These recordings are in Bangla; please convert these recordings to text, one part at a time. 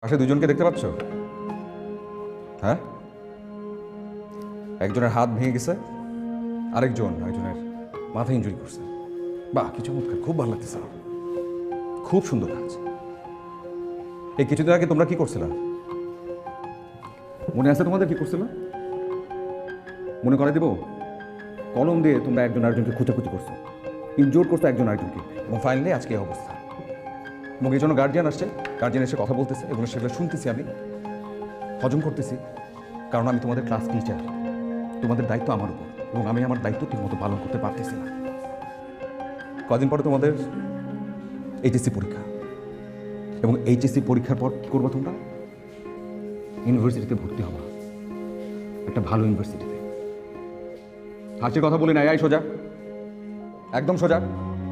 পাশে দুজনকে দেখতে পাচ্ছ? হ্যাঁ, একজনের হাত ভেঙে গেছে, আরেকজনের মাথা ইনজুরি করছে। বাহ, কি চমৎকার, খুব ভালো লাগতেছে, খুব সুন্দর কাজ। এই কিছুদিন আগে তোমরা কি করছিলা? মনে আছে তোমাদের কি করছিল? মনে করে দেব? কলম দিয়ে তোমরা একজন আরেকজনকে খুঁচাখুচি করছো, ইনজোর করছো একজন আরেকজনকে, এবং ফাইনালি আজকে এই অবস্থা। এবং এই জন্য গার্জিয়ান আসছে, গার্জিয়ান এসে কথা বলতেছে এবং সেগুলো শুনতেছি, আমি হজম করতেছি, কারণ আমি তোমাদের ক্লাস টিচার, তোমাদের দায়িত্ব আমার উপর, এবং আমি আমার দায়িত্ব ঠিকমতো পালন করতে পারতেছি না। কদিন পরে তোমাদের এইচএসসি পরীক্ষা, এবং এইচএসসি পরীক্ষার পর কী করবো? তোমরা ইউনিভার্সিটিতে ভর্তি হবা, একটা ভালো ইউনিভার্সিটিতে। হাসির কথা বলি না, এই সোজা, একদম সোজা,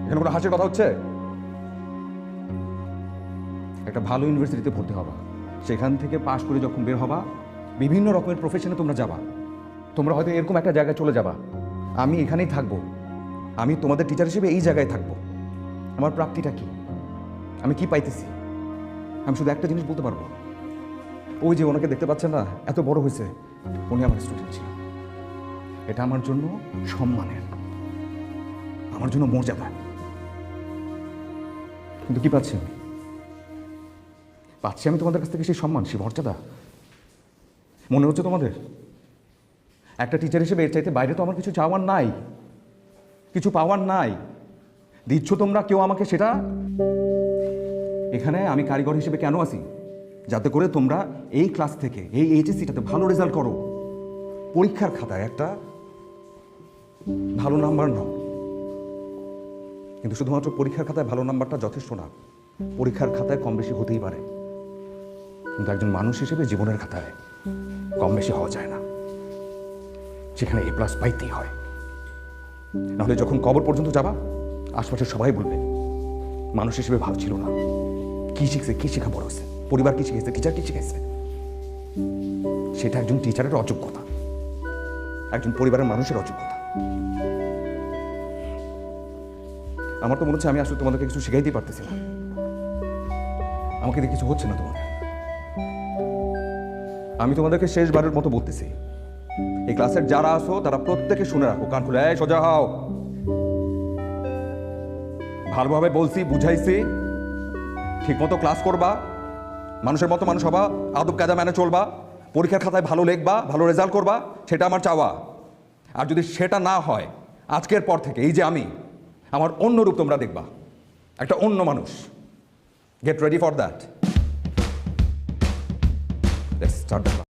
এখানে কোনো হাসির কথা হচ্ছে? একটা ভালো ইউনিভার্সিটিতে ভর্তি হবা, সেখান থেকে পাশ করে যখন বের হবা বিভিন্ন রকমের প্রফেশনে তোমরা যাবা। তোমরা হয়তো এরকম একটা জায়গায় চলে যাবা, আমি এখানেই থাকবো, আমি তোমাদের টিচার হিসেবে এই জায়গায় থাকবো। আমার প্রাপ্তিটা কি? আমি কি পাইতেছি? আমি শুধু একটা জিনিস বলতে পারবো, ওই যে ওনাকে দেখতে পাচ্ছেন না, এত বড় হয়েছে, উনি আমার স্টুডেন্ট ছিল। এটা আমার জন্য সম্মানের, আমার জন্য মর্যাদা। কিন্তু কি পাচ্ছি আমি? পাচ্ছি আমি তোমাদের কাছ থেকে সেই সম্মান, সেই মর্যাদা? মনে হচ্ছে তোমাদের একটা টিচার হিসেবে এর চাইতে বাইরে তো আমার কিছু চাওয়ার নাই, কিছু পাওয়ার নাই। দিচ্ছ তোমরা কেউ আমাকে সেটা। এখানে আমি কারিগর হিসেবে কেন আছি? যাতে করে তোমরা এই ক্লাস থেকে এই এইচএসসিটাতে ভালো রেজাল্ট করো, পরীক্ষার খাতায় একটা ভালো নাম্বার নাও। কিন্তু শুধুমাত্র পরীক্ষার খাতায় ভালো নাম্বারটা যথেষ্ট না, পরীক্ষার খাতায় কম বেশি হতেই পারে, কিন্তু একজন মানুষ হিসেবে জীবনের খাতায় কম বেশি হওয়া যায় না, সেখানে এ প্লাস পাইতেই হয়। নাহলে যখন কবর পর্যন্ত যাবা, আশপাশের সবাই বলবে মানুষ হিসেবে ভালো ছিল না, কি শিখছে, কি শেখা বড় হয়েছে, পরিবার কি শিখেছে, টিচার কি শিখেছে। সেটা একজন টিচারের অযোগ্যতা, একজন পরিবারের মানুষের অযোগ্যতা। আমার তো মনে হচ্ছে আমি আসলে তোমাদেরকে কিছু শেখাইতেই পারতেছি না, আমাকে দিয়ে কিছু হচ্ছে না তোমাদের। আমি তোমাদেরকে শেষবারের মতো বলতেছি, এই ক্লাসের যারা আসো তারা প্রত্যেকে শুনে রাখো, কান খুলে, এই সোজা হও। ভালোভাবে বলছি, বুঝাইছি, ঠিক মতো ক্লাস করবা, মানুষের মতো মানুষ হবা, আদব কায়দা মেনে চলবা, পরীক্ষার খাতায় ভালো লিখবা, ভালো রেজাল্ট করবা, সেটা আমার চাওয়া। আর যদি সেটা না হয়, আজকের পর থেকে এই যে আমি, আমার অন্য রূপ তোমরা দেখবা, একটা অন্য মানুষ। Get ready for that. Let's start the